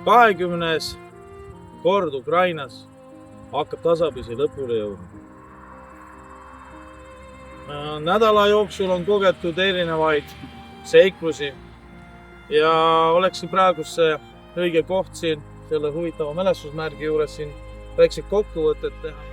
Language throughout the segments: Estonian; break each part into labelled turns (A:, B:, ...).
A: 20. kord Ukrainas hakkab tasapisi lõpule jõudma. Nädala jooksul on kogetud erinevaid seiklusi ja olekski praegu see õige koht siin selle huvitava mälestusmärgi juures siin väikseid kokkuvõtted teha.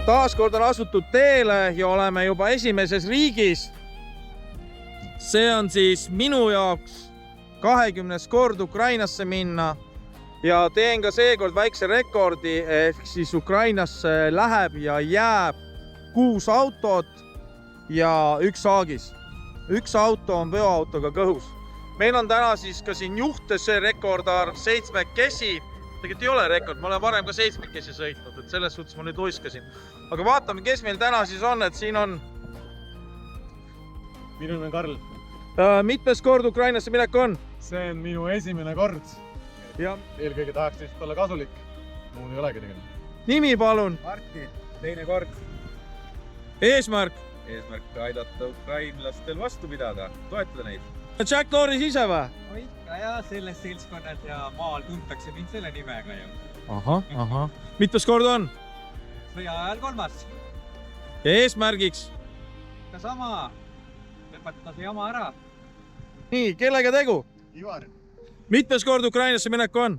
A: Taaskord on asutud teele ja oleme juba esimeses riigis. See on siis minu jaoks 20. kord Ukrainasse minna ja teen ka seekord väikse rekordi, ehk siis Ukrainasse läheb ja jääb 6 autot ja 1 saagis. 1 auto on veoautoga kõhus. Meil on täna siis ka siin juhtes see rekordarv 7 kesi. Tegelikult ei ole rekord, ma olen varem ka 7 kesi sõitnud, et selles suhtes ma nüüd uiskasin. Aga vaatame, kes meil täna siis on, et siin on...
B: Minu nimi on Karl.
A: Mitmes kord Ukrainasse minek on?
B: See on minu esimene kord.
A: Ja.
B: Eelkõige tahaks lihtsalt olla kasulik. Muul ei olegi tegelikult.
A: Nimi palun?
C: Martin, 2. kord.
A: Eesmärk?
C: Eesmärk aidata ukrainlastel vastu pidada, toetada neid.
A: Jack Norris ise või?
D: Ikka ja selles seltskonnad ja maal tuntakse mind selle nimega ju.
A: Aha. Mitmes kord on?
D: Sõja ajal 3.
A: Ja eesmärgiks?
D: Ka sama. Lõpetada see jama ära.
A: Nii, kellega tegu?
B: Ivar.
A: Mitmes kord Ukrainasse minek on?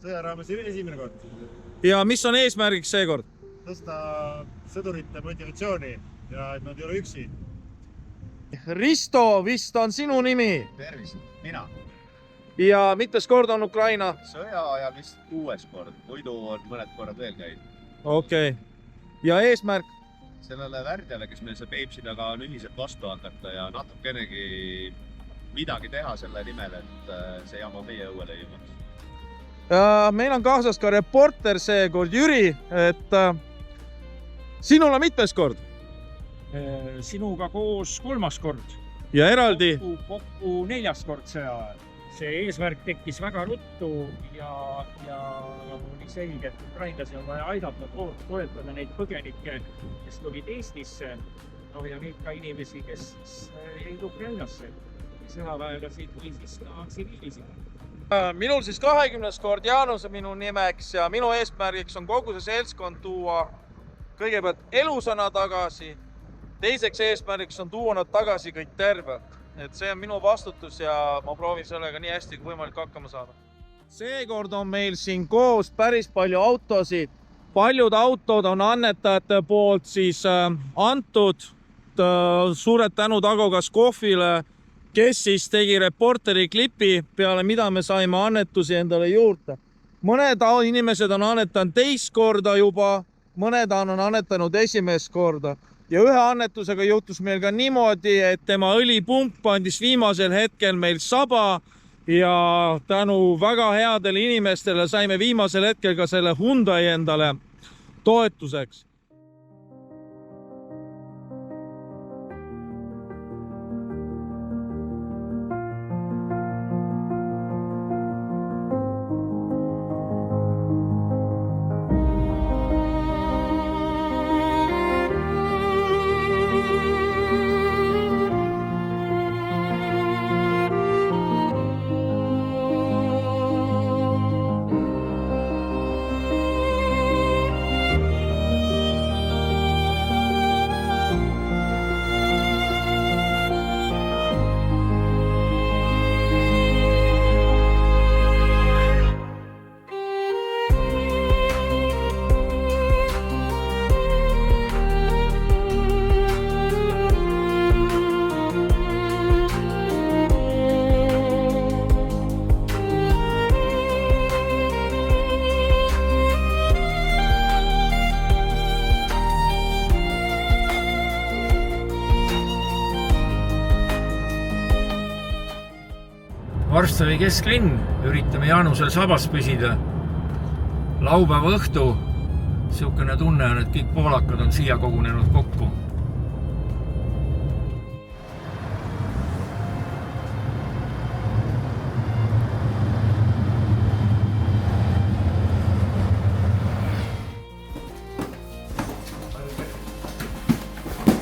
B: Sõja raames esimene kord.
A: Ja mis on eesmärgiks seekord?
B: Tõsta sõdurite motivatsiooni ja et nad ei ole üksi.
A: Risto, vist on sinu nimi?
C: Tervist, mina.
A: Ja mitmes kord on Ukraina?
C: Sõja ajal vist 6. kord, muidu on mõned korrad veel käinud.
A: Okei. Ja eesmärk?
C: Sellele värdjale, kes meil see Peipsi taga on ühiselt vastu hakata ja natukenegi midagi teha selle nimel, et see jama meie õuele ei jõuaks.
A: Meil on kaasas ka reporter seekord, Jüri, et sinul on mitmes kord?
E: Sinuga koos 3. kord.
A: Ja eraldi?
E: Kokku 4. kord sõja ajal. See eesmärk tekkis väga ruttu ja oli selge, et ukrainlasi on vaja aidata, toetada neid põgenikke, kes tulid Eestisse ja neid ka inimesi, kes jäid Ukrainasse. Sõjaväelasid või siis ka tsiviilisi.
A: Minul siis 20. kord Jaanus on minu nimeks ja minu eesmärgiks on kogu see seltskond tuua kõigepealt elusana tagasi. Teiseks eesmärgiks on tuua nad tagasi kõik terve. Et see on minu vastutus ja ma proovin sellega nii hästi kui võimalik hakkama saada. Seekord on meil siin koos päris palju autosid. Paljud autod on annetajate poolt siis antud. Suured tänud Ago Kaskofile, kes siis tegi reporteri klipi, peale mida me saime annetusi endale juurde. Mõned inimesed on annetanud 2. korda juba, mõned on annetanud 1. korda. Ja ühe annetusega juhtus meil ka niimoodi, et tema õlipump andis viimasel hetkel meil saba ja tänu väga headele inimestele saime viimasel hetkel ka selle Hyundai endale toetuseks.
E: Varssavi kesklinn, üritame Jaanusel sabas püsida. Laupäeva õhtu, siukene tunne on, et kõik poolakad on siia kogunenud kokku.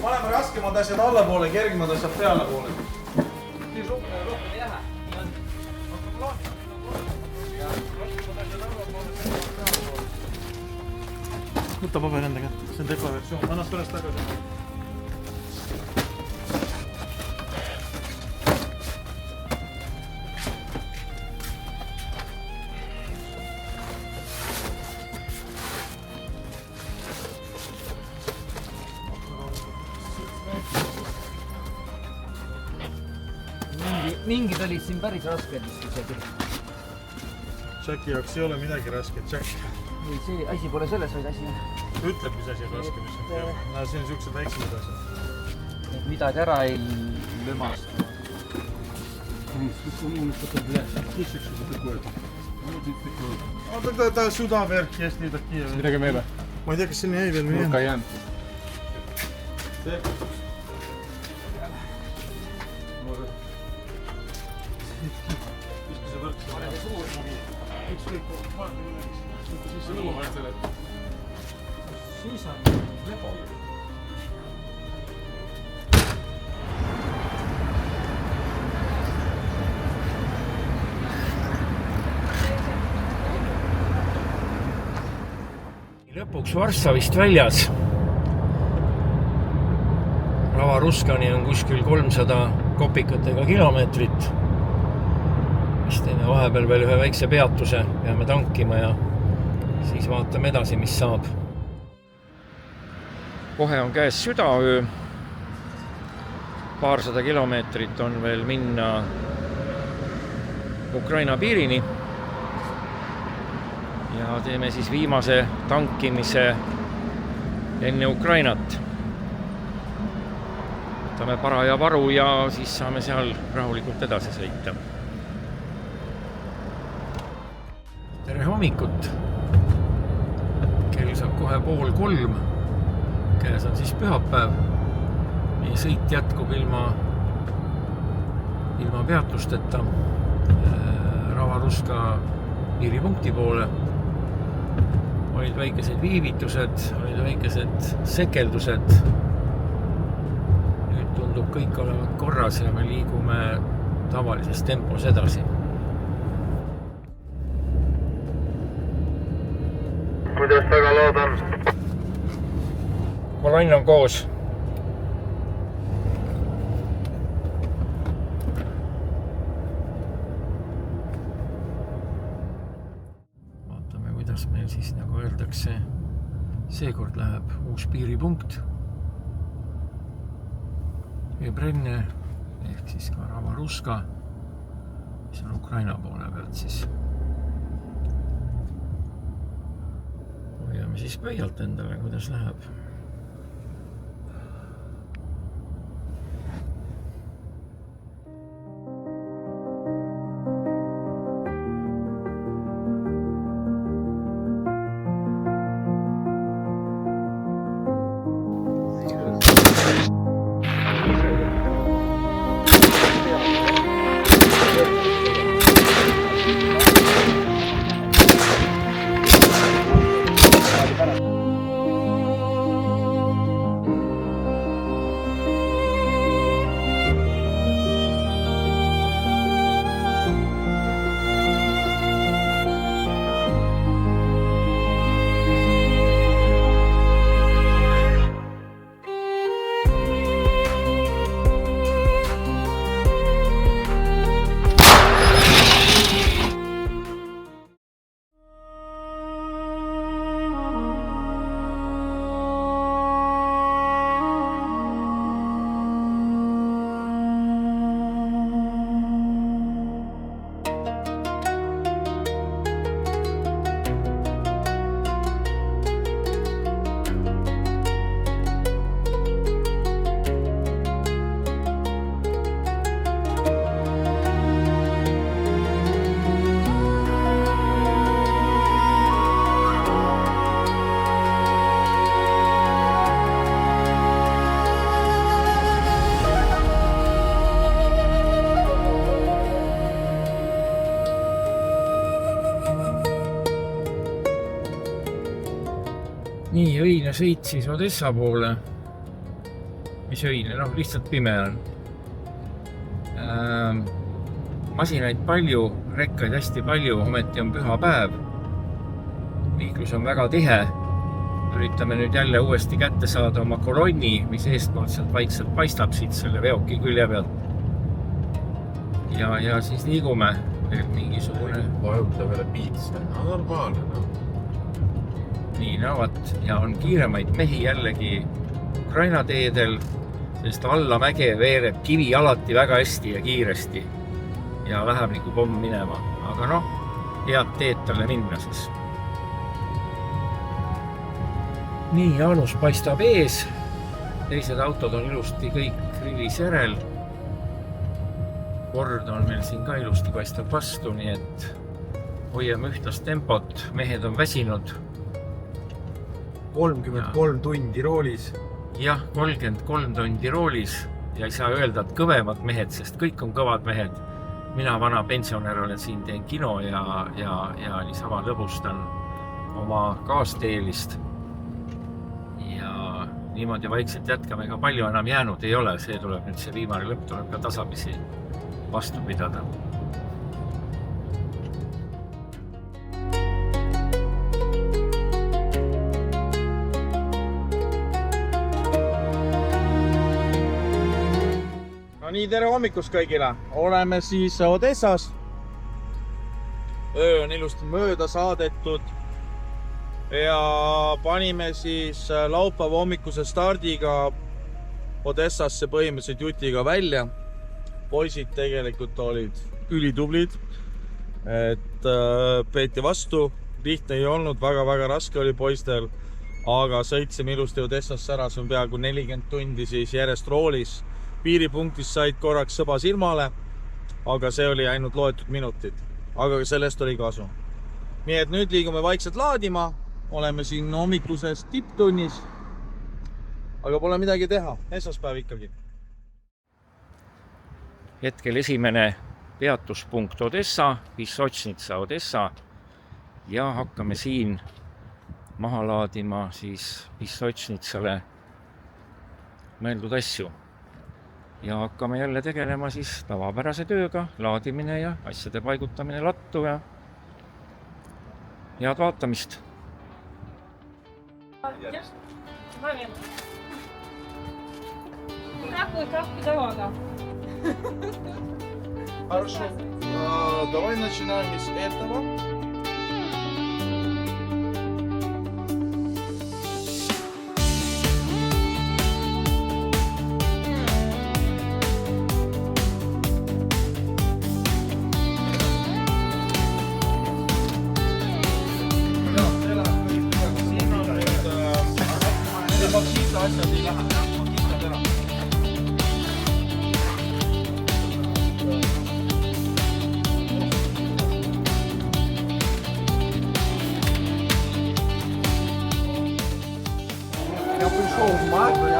A: Paneme raskemad asjad allapoole, kergemad asjad peale poole. Võta paber enda kätte, see on deklaratsioon, annast pärast tagasi.
F: Mingid olid siin päris rasked isegi.
B: Jacki jaoks ei ole midagi rasket, Jack.
F: Ei, see asi pole selles, vaid asi on.
B: Ütleb, mis asi on raske, mis on teha. No, siin on siuksed väiksemad asjad.
F: Et midagi ära ei lömasta.
B: Ta süda värk, jest nii takia.
G: Midagi meile?
B: Ma ei tea, kas siin jäi veel või
G: Nurka jään.
E: Siis on lepo. Lõpuks Varssavist väljas. Rava-Ruskani on kuskil 300 kopikatega kilomeetrit. Siis teeme vahepeal veel ühe väikse peatuse, peame tankima ja siis vaatame edasi, mis saab. Kohe on käes südaöö. Paarsada kilomeetrit on veel minna Ukraina piirini. Ja teeme siis viimase tankimise enne Ukrainat. Võtame paraja varu ja siis saame seal rahulikult edasi sõita. Tere hommikut! Kell saab kohe 2:30. Käes on siis pühapäev. Meie sõit jätkub ilma peatusteta Rava-Ruska piiripunkti poole. Olid väikesed viivitused, olid väikesed sekeldused. Nüüd tundub kõik olevat korras ja me liigume tavalises tempos edasi.
B: Kuidas väga loodan?
E: Kolonn on koos. Vaatame, kuidas meil siis, nagu öeldakse, seekord läheb uus piiripunkt. Ebrenne ehk siis ka Rava-Ruska, mis on Ukraina poole pealt siis. Hoiame siis pöialt endale, kuidas läheb. nii, öine sõit siis Odessa poole. Mis öine? Noh, lihtsalt pime on. Masinaid palju, rekkaid hästi palju, ometi on püha päev. Liiklus on väga tihe. Üritame nüüd jälle uuesti kätte saada oma kolonni, mis eestkordselt vaikselt paistab siit selle veoki külje pealt. Ja siis liigume veel mingisugune.
G: Vajuta veel piitsa. No normaalne, no.
E: Nii näevad ja on kiiremaid mehi jällegi Ukraina teedel, sest alla mäge veereb kivi alati väga hästi ja kiiresti ja läheb nagu pomm minema. Aga noh, head teed talle minna siis. Nii, Jaanus paistab ees. Teised autod on ilusti kõik rivis järel. Kord on meil siin ka ilusti paistab vastu, nii et hoiame ühtast tempot. Mehed on väsinud.
G: 33 tundi roolis.
E: Jah, 33 tundi roolis ja ei saa öelda, et kõvemad mehed, sest kõik on kõvad mehed. Mina vana pensionär olen siin, teen kino ja niisama lõbustan oma kaasteelist. Ja niimoodi vaikselt jätkame, ega palju enam jäänud ei ole. See tuleb nüüd, see viimane lõpp tuleb ka tasapisi vastu pidada.
A: No nii, tere hommikust kõigile. Oleme siis Odessas. Öö on ilusti mööda saadetud. Ja panime siis laupäeva hommikuse stardiga Odessasse põhimõtteliselt jutiga välja. Poisid tegelikult olid ülitublid. Et peeti vastu. Lihtne ei olnud, väga raske oli poistel. Aga sõitsime ilusti Odessasse ära. See on peaaegu 40 tundi siis järjest roolis. Piiripunktis said korraks sõba silmale, aga see oli ainult loetud minutid. Aga sellest oli kasu. Nii et nüüd liigume vaikselt laadima. Oleme siin hommikuses tipptunnis. Aga pole midagi teha. Esmaspäev ikkagi.
E: Hetkel esimene peatuspunkt Odessa, Vysotnitsa Odessa. Ja hakkame siin maha laadima siis Vysotnitsale mõeldud asju. Ja hakkame jälle tegelema siis tavapärase tööga, laadimine ja asjade paigutamine lattu ja head vaatamist.
A: Хорошо. Давай начинаем с этого. Asjad ei lähe, makistad ära.
F: Я пришел в март, я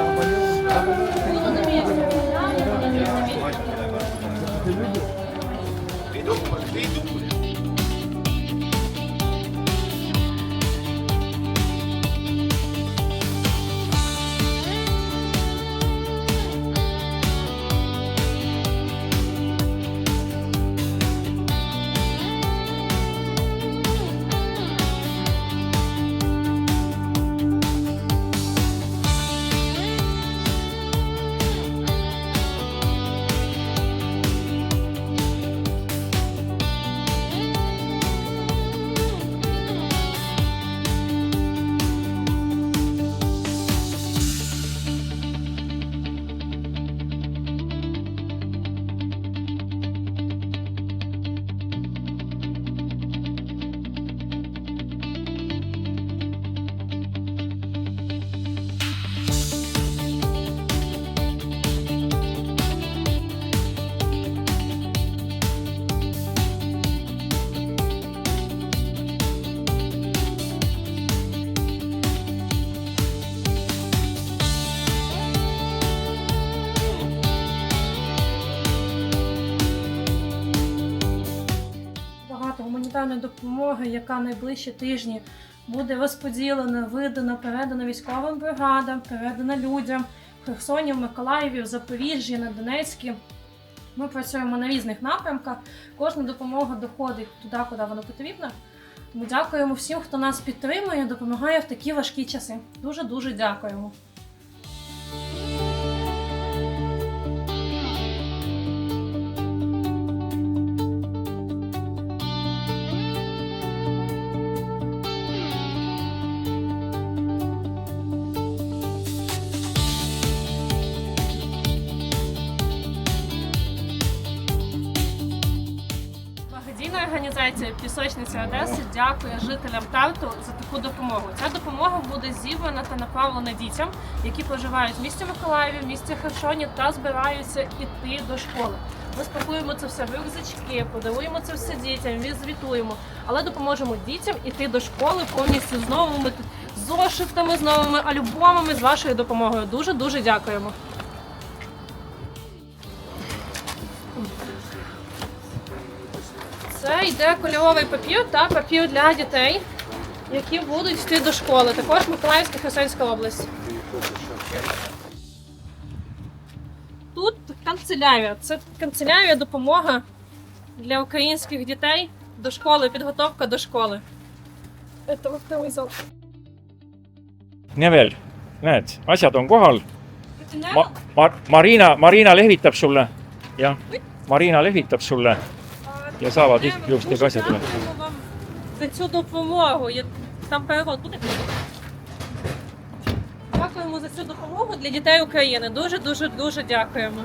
H: Гуманітарної допомоги, яка найближчі тижні буде розподілено, видано, передано військовим бригадам, передано людям в Херсоні, в Миколаєві, в Запоріжжі, на Донецькі. Ми працюємо на різних напрямках, кожна допомога доходить туди, куди вона потрібна. Тому дякуємо всім, хто нас підтримує, допомагає в такі важкі часи. Дуже-дуже дякуємо. Благодійна організація «Пісочниця Одеси» дякує жителям Тарту за таку допомогу. Ця допомога буде зібрана та направлена дітям, які проживають в місті Миколаєві, в місті Херсоні та збираються йти до школи. Ми спакуємо це все в рюкзачки, подаруємо це все дітям, відзвітуємо, але допоможемо дітям йти до школи повністю з новими зошитами, з новими альбомами, з вашою допомогою. Дуже-дуже дякуємо. Це йде кольоровий папір та папір для дітей, які будуть йти до школи. Також Миколаївська, Херсонська область. Тут канцелярія. Це канцелярія, допомога для українських дітей до школи, підготовка до школи. Це оптимізатор.
E: Nevel, näed, asjad on kohal. Marina lehvitab sulle. Jah, Marina lehvitab sulle. Ja saavad ilusti ka asjad üle.
H: Дякуємо вам за цю допомогу. Там перевод буде? Дякуємо за цю допомогу для дітей України. Дуже дякуємо.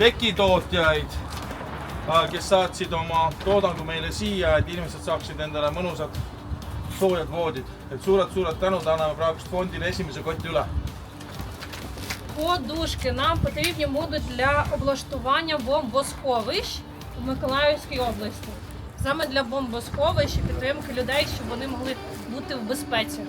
A: Tekitootjaid, kes saatsid oma toodangu meile siia, et inimesed saaksid endale mõnusad soojad voodid. Et suured tänud anname praegust fondile esimese koti üle.
H: Подушки нам потрібні будуть для облаштування бомбосховищ в Миколаївській області. Саме для бомбосховищ і підтримки людей, щоб вони могли бути в безпеці.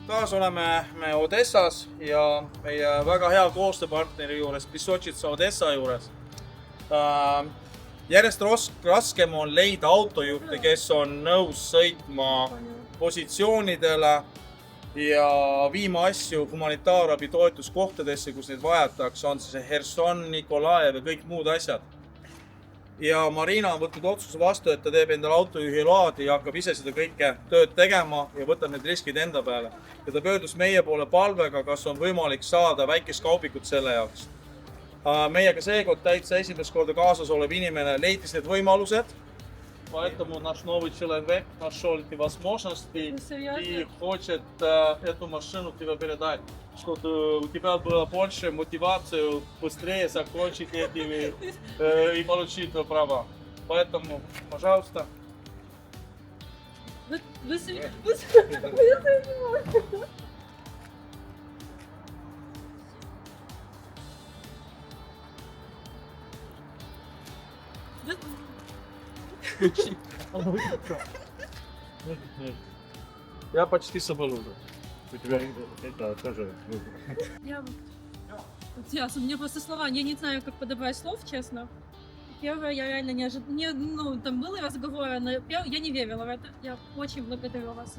A: Taas oleme me Odessas ja meie väga hea koostööpartneri juures, Pissotšitsa Odessa juures. Järjest raskem on leida autojuhte, kes on nõus sõitma positsioonidele ja viima asju humanitaarabi toetuskohtadesse, kus neid vajatakse, on see Herson, Nikolaev ja kõik muud asjad. Ja Marina on võtnud otsuse vastu, et ta teeb endale autojuhi load ja hakkab ise seda kõike tööd tegema ja võtab need riskid enda peale. Ja ta pöördus meie poole palvega, kas on võimalik saada väikest kaubikut selle jaoks. Meiega seekord täitsa esimest korda kaasas olev inimene leidis need võimalused. Поэтому наш новый человек нашел эти возможности и хочет эту машину тебе передать, чтобы у тебя было больше мотивации быстрее закончить эти и получить права. Поэтому, пожалуйста.
H: Вы серьезно?
A: Я почти соболезную.
B: У тебя это тоже...
H: Ясно, мне просто слова, я не знаю, как подобрать слов, честно. Первое, я реально не ожидала, ну, там были разговоры, но я не верила в это. Я очень благодарю вас.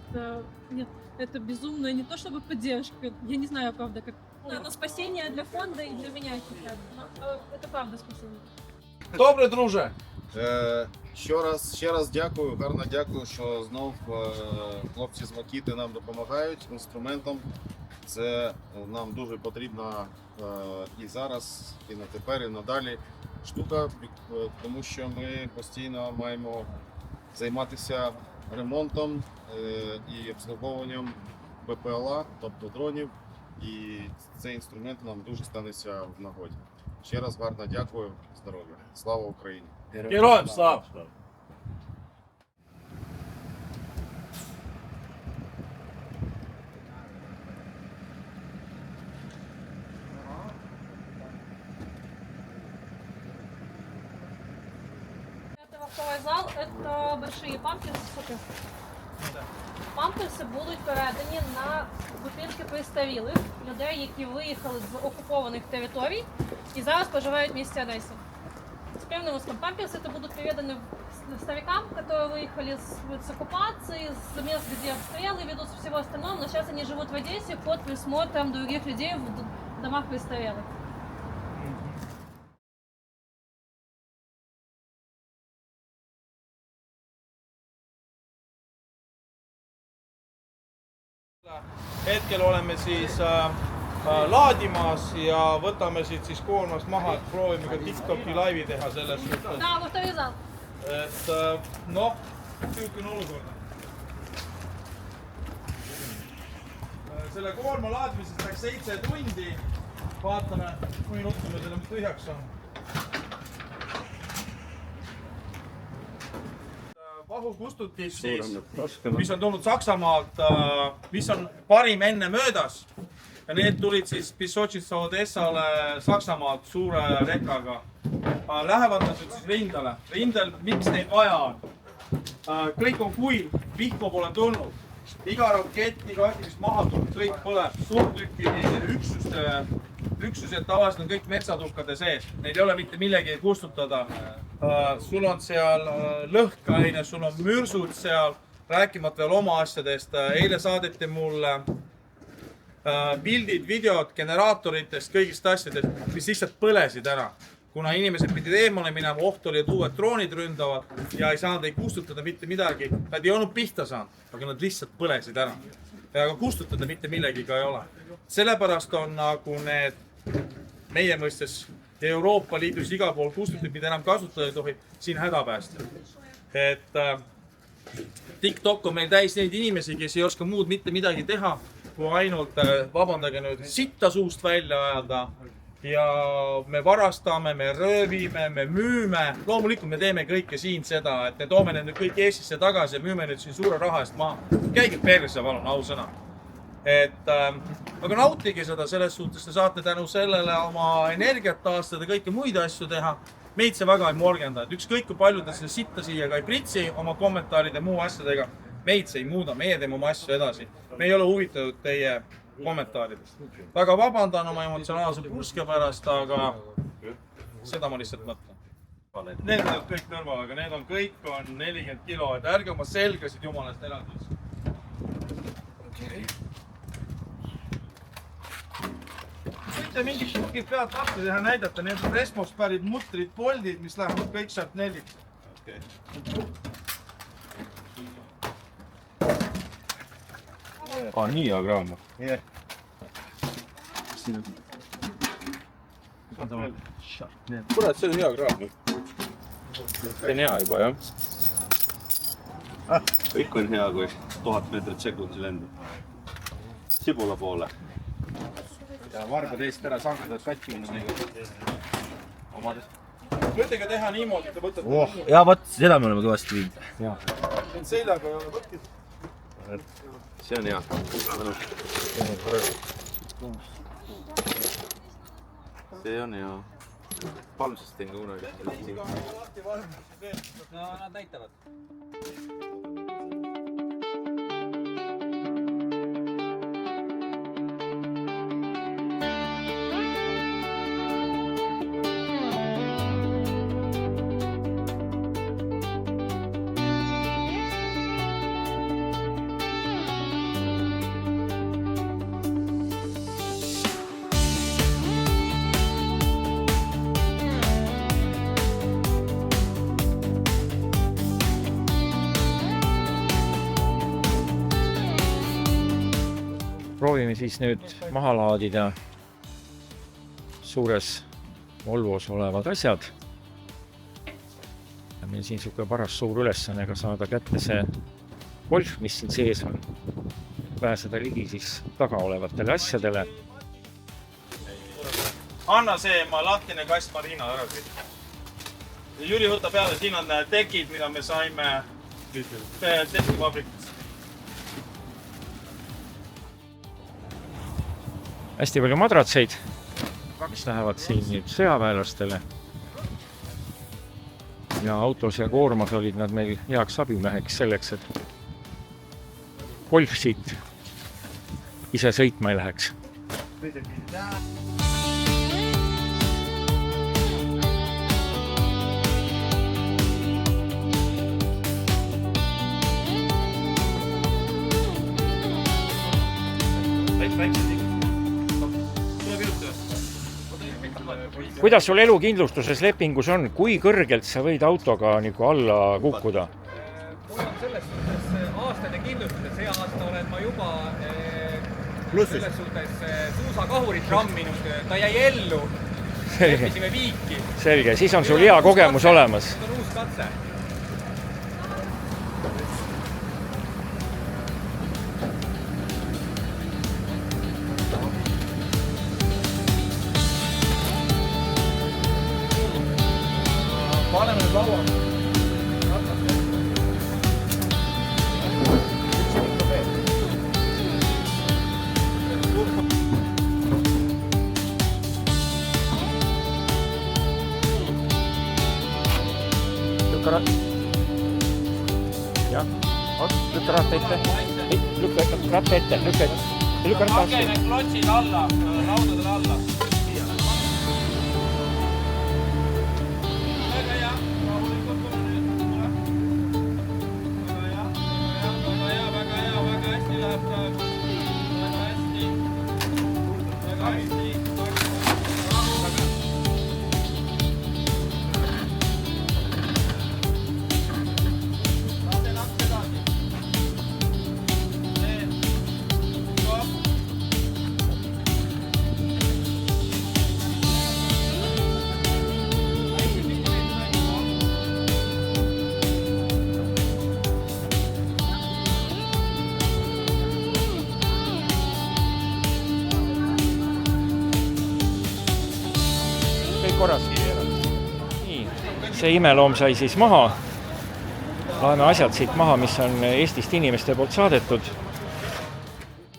H: Это безумно, не то чтобы поддержка, я не знаю, правда, как... Это спасение для фонда и для меня сейчас. Это правда спасение.
A: Добре, друже.
C: Ще раз дякую, гарно дякую, що знов хлопці з Макіти нам допомагають інструментом. Це нам дуже потрібна і зараз, і на тепер, і надалі штука, тому що ми постійно маємо займатися ремонтом і обслуговуванням БПЛА, тобто дронів, і цей інструмент нам дуже станеться в нагоді. Ще раз гарно дякую, здоров'я. Слава Україні!
A: Героям слава!
H: Это вахтовый зал, это большие памперсы. Памперси будуть передані на будинки пристарілих людей, які виїхали з окупованих територій і зараз проживають в місті Одесі. С первым выпуском памперсы это будут переданы старикам, которые выехали с оккупации, с мест, где обстрелы ведут, всего остального, но сейчас они живут в Одессе под присмотром других людей в домах престарелых.
A: Hetkel oleme siis laadimas ja võtame siit siis koormast maha, et proovime ka TikToki laivi teha selles suhtes.
H: Да, вахтовый зал.
A: Et noh, niisugune olukord. Selle koorma laadmisest läks 7 tundi. Vaatame, kui nuttu me selle tühjaks saame. Vahukustutis siis, mis on tulnud Saksamaalt, mis on parim enne möödas. Ja need tulid siis Pisočitsa Odessale Saksamaalt suure rekaga. Lähevad nad siis rindale. Rindel, miks neid vaja on? Kõik on kuiv, vihma pole tulnud. Iga rakett, iga asi, mis maha tulnud, kõik põleb. Suurtükki üksused tavaliselt on kõik metsatukkade sees. Neid ei ole mitte millegi kustutada. Sul on seal lõhkaine, sul on mürsud seal, rääkimata veel oma asjadest. Eile saadeti mulle pildid, videod generaatoritest, kõigist asjadest, mis lihtsalt põlesid ära. Kuna inimesed pidid eemale minema, oht oli, et uued droonid ründavad ja ei saanud ei kustutada mitte midagi. Nad ei olnud pihta saanud, aga nad lihtsalt põlesid ära. Aga kustutada mitte millegiga ei ole. Sellepärast on nagu need meie mõistes Euroopa Liidus igal pool kustutud, mida enam kasutada ei tohi, siin hädapäästa. Et TikTok on meil täis neid inimesi, kes ei oska muud mitte midagi teha, kui ainult, vabandage nüüd, sitta suust välja ajada. Ja me varastame, me röövime, me müüme. Loomulikult me teeme kõike siin seda, et me toome need nüüd kõik Eestisse tagasi ja müüme nüüd siin suure raha eest maha. Käige perse, palun, ausõna. Aga nautige seda, selles suhtes te saate tänu sellele oma energiat taastada, kõike muid asju teha. Meid see väga ei morgenda, et ükskõik kui palju te seda sitta siia ka ei pritsi oma kommentaaride muu asjadega. Meid see ei muuda, meie teeme oma asju edasi. Me ei ole huvitatud teie kommentaaridest. Väga vabandan oma emotsionaalse purske pärast, aga seda ma lihtsalt mõtlen. Need on kõik kõrval, aga need on kõik on 40 kilo, et ärge oma selgasid jumalast eladus. Võite mingid pukid pealt lahti teha, näidata, need on Resmost pärit mutrid, poldid, mis lähevad kõik sealt neliks.
G: Nii hea kraam. Kurat, see on hea kraam. See on hea juba, jah.
C: Kõik on hea, kui 1000 meetrit sekundis lendab. Sibula poole. Ja varba teist ära sangad katki minna. Omadest.
A: võtega teha niimoodi, te võtate
G: ja vot seda me oleme kõvasti viinud.
A: seljaga ei ole võtnud.
G: See on hea. See on hea. Palmsest teen ka kunagi.
D: No nad näitavad.
E: Proovime siis nüüd maha laadida suures Volvos olevad asjad. Ja meil siin niisugune paras suur ülesanne ka saada kätte see Golf, mis siin sees on. Pääseda ligi siis taga olevatele asjadele.
A: Anna see lahtine kast Marina ära siit. Jüri võtab peale, siin on tekid, mida me saime tekkivabrikast.
E: Hästi palju madratseid, mis lähevad siin nüüd sõjaväelastele. Ja autos ja koormas olid nad meil heaks abimeheks selleks, et Golf siit ise sõitma ei läheks. Kuidas sul elukindlustuses lepingus on? Kui kõrgelt sa võid autoga nagu alla kukkuda?
D: Mul on selles suhtes aastane kindlustus, et see aasta olen ma juba selles suhtes suusakahurit ramminud. Ta jäi ellu. Leppisime viiki.
E: Selge, siis on sul hea kogemus olemas.
D: See on uus katse.
A: Paneme nüüd laua.
E: Jah, lükka ratta ette. Lükka ratta ette, lükka ratta ette.
A: Need klotsid alla, laudadele alla. Väga hea, rahulikult tule nüüd. Väga hästi läheb praegu. Väga hästi.
E: Korras. Nii, see imeloom sai siis maha. Laeme asjad siit maha, mis on Eestist inimeste poolt saadetud.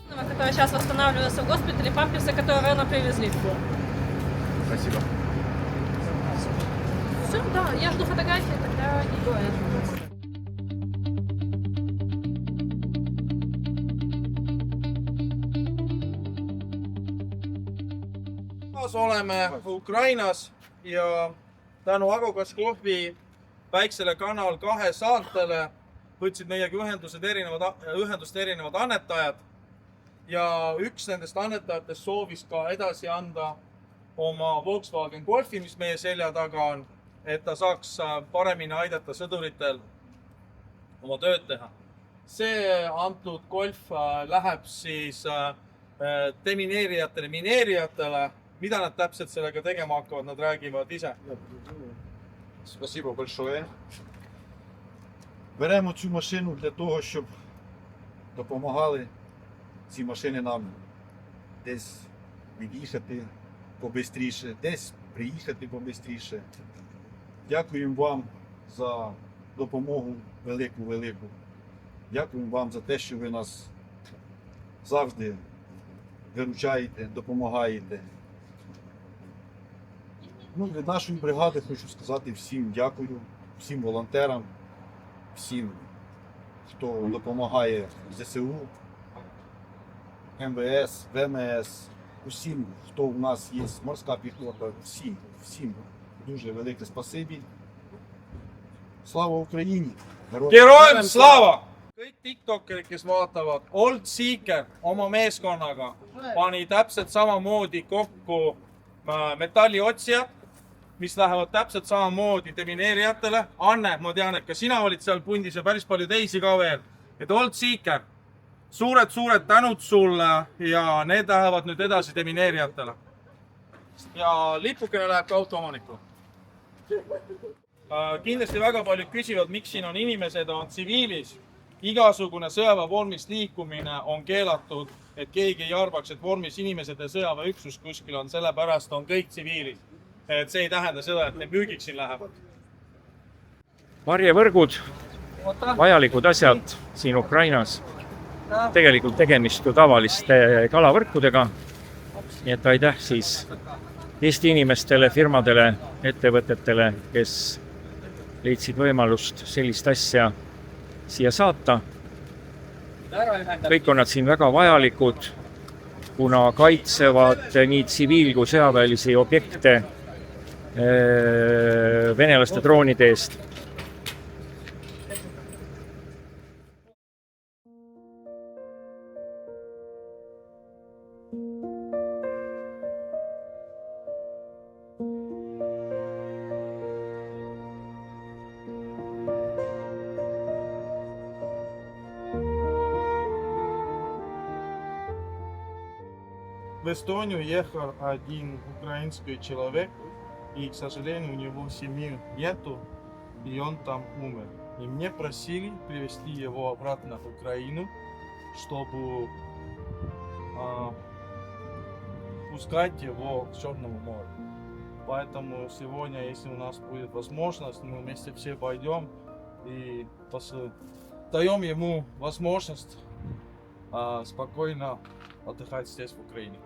H: Который сейчас восстанавливается в госпитале, памперсы, которые рано привезли.
C: Спасибо.
H: Все, да, я жду фотографии, тогда и говорят.
A: Oleme Ukrainas ja tänu Agogas Klubi väiksele Kanal 2 saantele võtsid meiega ühendust erinevad annetajad ja üks nendest annetajatest soovis ka edasi anda oma Volkswagen Golfi, mis meie selja taga on, et ta saaks paremini aidata sõduritel oma tööd teha. See antud Golf läheb siis demineerijatele, mineerijatele. Mida nad täpselt sellega tegema hakkavad, nad räägivad ise.
B: Спасибо большое. Беремо цю машину для того, щоб допомагали ці машини нам десь від'їхати побистріше, десь приїхати побистріше. Дякуємо вам за допомогу велику-велику. Дякуємо вам за те, що ви нас завжди виручаєте, допомагаєте. Від нашої бригади хочу сказати всім дякую, всім волонтерам, всім, хто допомагає ЗСУ, МВС, ВМС, усім, хто у нас є, морська піхота, всім дуже велике спасибі. Слава Україні!
A: Героям слava! Kõik tiktokerid, kes vaatavad, Old Seeker oma meeskonnaga pani täpselt samamoodi kokku metalliotsijad, mis lähevad täpselt samamoodi demineerijatele. Anne, ma tean, et ka sina olid seal pundis ja päris palju teisi ka veel. Et Old Seeker, suured tänud sulle ja need lähevad nüüd edasi demineerijatele. Ja lipukene läheb ka autoomanikule. Kindlasti väga paljud küsivad, miks siin on inimesed on tsiviilis. Igasugune sõjaväevormis liikumine on keelatud, et keegi ei arvaks, et vormis inimesed ja sõjaväeüksus kuskil on, sellepärast on kõik tsiviilis. Et see ei tähenda seda, et need müügiks siin lähevad.
E: varjevõrgud, vajalikud asjad siin Ukrainas. Tegelikult tegemist ju tavaliste kalavõrkudega. Nii et aitäh siis Eesti inimestele, firmadele, ettevõtetele, kes leidsid võimalust sellist asja siia saata. Kõik on nad siin väga vajalikud, kuna kaitsevad nii tsiviil- kui sõjaväelisi objekte venelaste droonide eest.
I: В Эстонию ехал один украинский человек, и, к сожалению, у него семьи нету, и он там умер. И мне просили привезти его обратно в Украину, чтобы пускать его к Черному морю. Поэтому сегодня, если у нас будет возможность, мы вместе все пойдем и даем ему возможность спокойно отдыхать здесь, в Украине.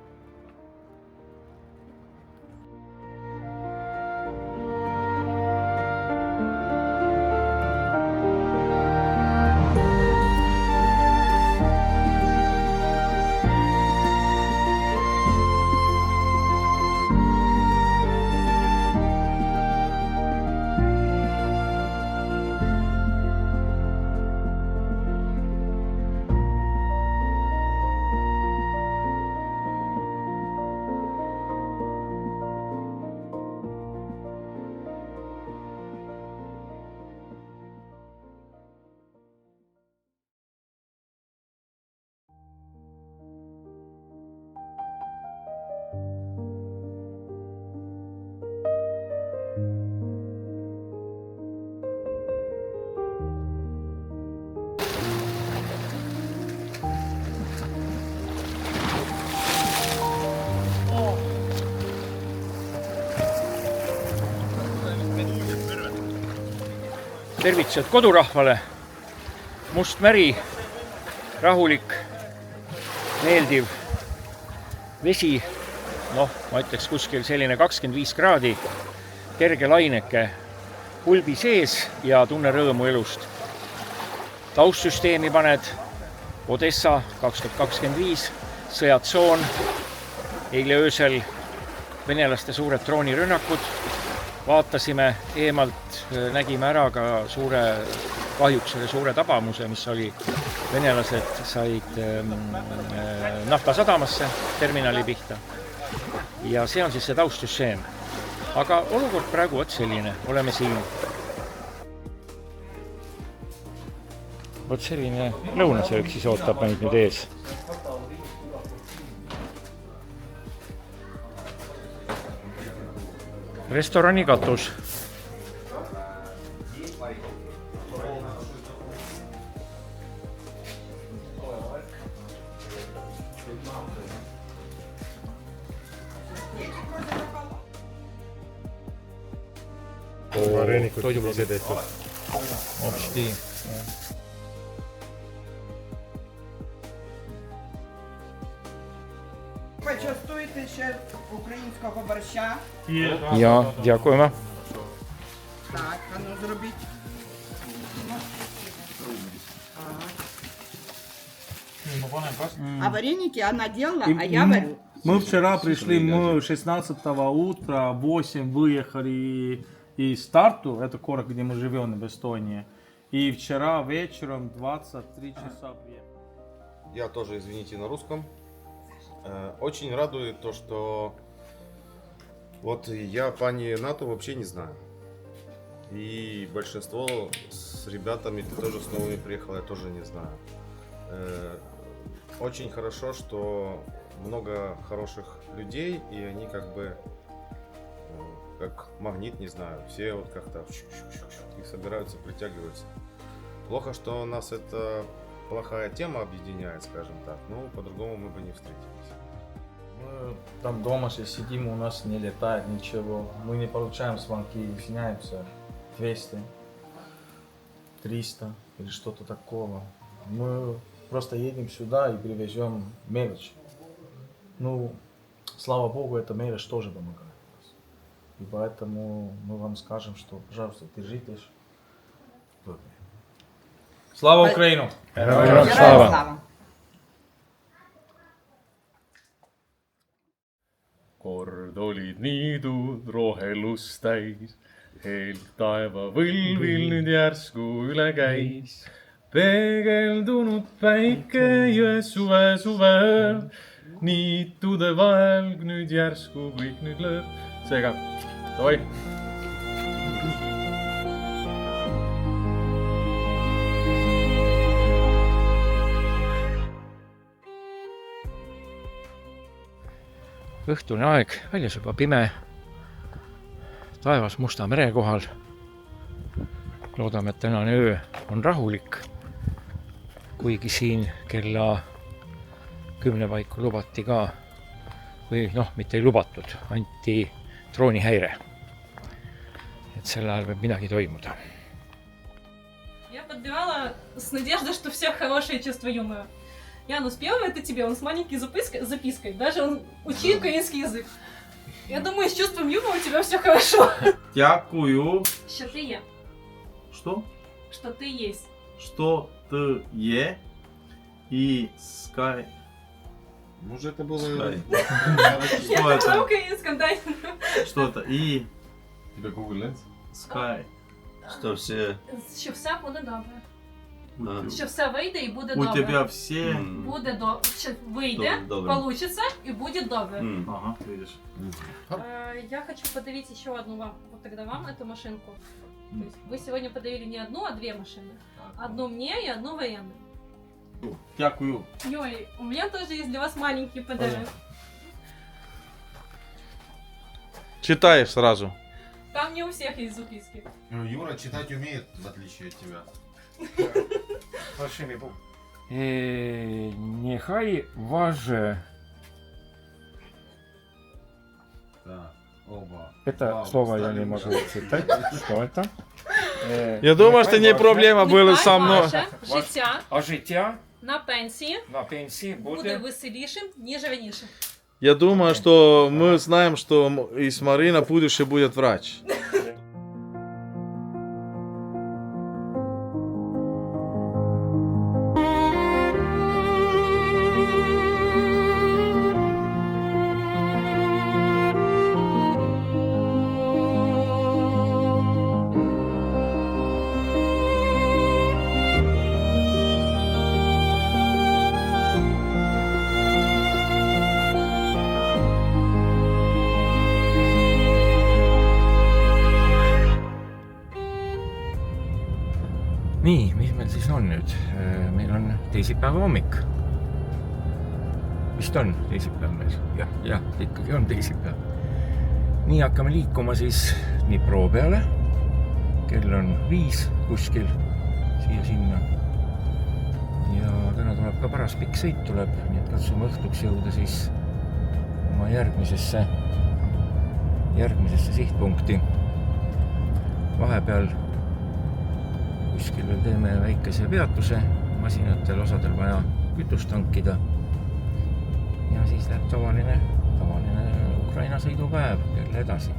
E: Tervitused kodurahvale. Must meri, rahulik, meeldiv vesi. Ma ütleks kuskil selline 25 kraadi, kerge laineke pulbi sees ja tunne rõõmu elust. Taustsüsteemi paned Odessa 2025, sõjatsoon, eile öösel venelaste suured droonirünnakud. Vaatasime eemalt, nägime ära ka kahjuks suure tabamuse, mis oli. Venelased said naftasadamasse terminali pihta. Ja see on siis see taustsüsteem. Aga olukord praegu selline, oleme siin. Vot selline lõunasöök siis ootab meid nüüd ees. Restorani katus.
G: toidublogid tehtud. Hopsti.
F: Почастуйте ще українського борща.
G: Ja, дякуємо.
F: Так, а ну зробіть. А вареники она делала, а я варю.
I: Мы вчера пришли, мы 16 утра, 8 выехали из Тарту, это город, где мы живем в Эстонии. И вчера вечером 23 часа приехали.
C: Я тоже, извините, на русском. Очень радует то, что вот я пани НАТО вообще не знаю. И большинство с ребятами, ты тоже с новыми приехал, я тоже не знаю. Очень хорошо, что много хороших людей, и они как бы как магнит, не знаю, все вот как-то их собираются, притягиваются. Плохо, что нас это плохая тема объединяет, скажем так, но по-другому мы бы не встретились.
I: Мы там дома сейчас сидим, у нас не летает ничего, мы не получаем звонки, извиняемся, 200, 300 или что-то такого. Мы просто едем сюда и привезем мелочь. Ну, слава богу, эта мелочь тоже помогает. И поэтому мы вам скажем, что, пожалуйста, держитесь. Слава Украину!
F: Героям слава!
J: Kord olid niidud rohelust täis, helg taeva võlvil nüüd järsku üle käis. Peegeldunud päike jões suvel, niitude vahel nüüd järsku kõik nüüd lööb. Seega, davai!
E: Õhtune aeg, väljas juba pime, taevas Musta mere kohal. Loodame, et tänane öö on rahulik, kuigi siin kella 10 paiku lubati ka, või mitte ei lubatud, anti droonihäire. Et sel ajal võib midagi toimuda.
H: Я подбивала с надеждой, что у всех хорошее чувство юмора. Ян, успел это тебе? Он с маленькой запиской. Даже он учил украинский язык. Я думаю, с чувством юмора у тебя все хорошо.
I: Дякую.
H: Что ты е?
I: Что?
H: Что ты есть.
I: Что ты е? И скай.
C: Может, это было...
H: Я
I: Что это?
H: на украинском, да?
I: Что это? И
C: Тебя Google Lens?
I: скай.
K: Що все
H: Що все буде добре. Що все вийде і буде
I: У
H: добре.
I: тебя все...
H: Буде добре. Що вийде,
K: Добре.
H: получится и будет добре.
I: Ага, видишь.
H: Я хочу подарить еще одну вам, вот тогда вам эту машинку. То есть вы сегодня подарили не одну, а две машины. Одну мне и одну военную.
I: Дякую.
H: Ой, у меня тоже есть для вас маленький подарок.
I: Читаешь сразу.
H: Там не у всех есть записки.
C: Юра читать умеет, в отличие от тебя.
E: Нехай важе.
C: Да, оба.
E: Это слово я не могу читать. Что это?
I: Я думаю, что не проблема была со мной.
H: Ваше життя
E: А життя
H: на пенсії
E: на пенсії
H: буде
E: буде?
H: веселішим, ніж раніше.
I: Я думаю, что мы знаем, что из Марина будущее будет врач.
E: Nii, mis meil siis on nüüd? Meil on teisipäeva hommik. Vist on teisipäev meil? Jah, ikkagi on teisipäev. Nii hakkame liikuma siis Dnipro peale. Kell on 5 kuskil siia-sinna. Ja täna tuleb ka paras pikk sõit tuleb, nii et katsume õhtuks jõuda siis oma järgmisesse sihtpunkti.
K: vahepeal kuskil veel teeme väikese peatuse, masinatel osadel vaja kütust tankida. Ja siis läheb tavaline Ukraina sõidupäev jälle edasi.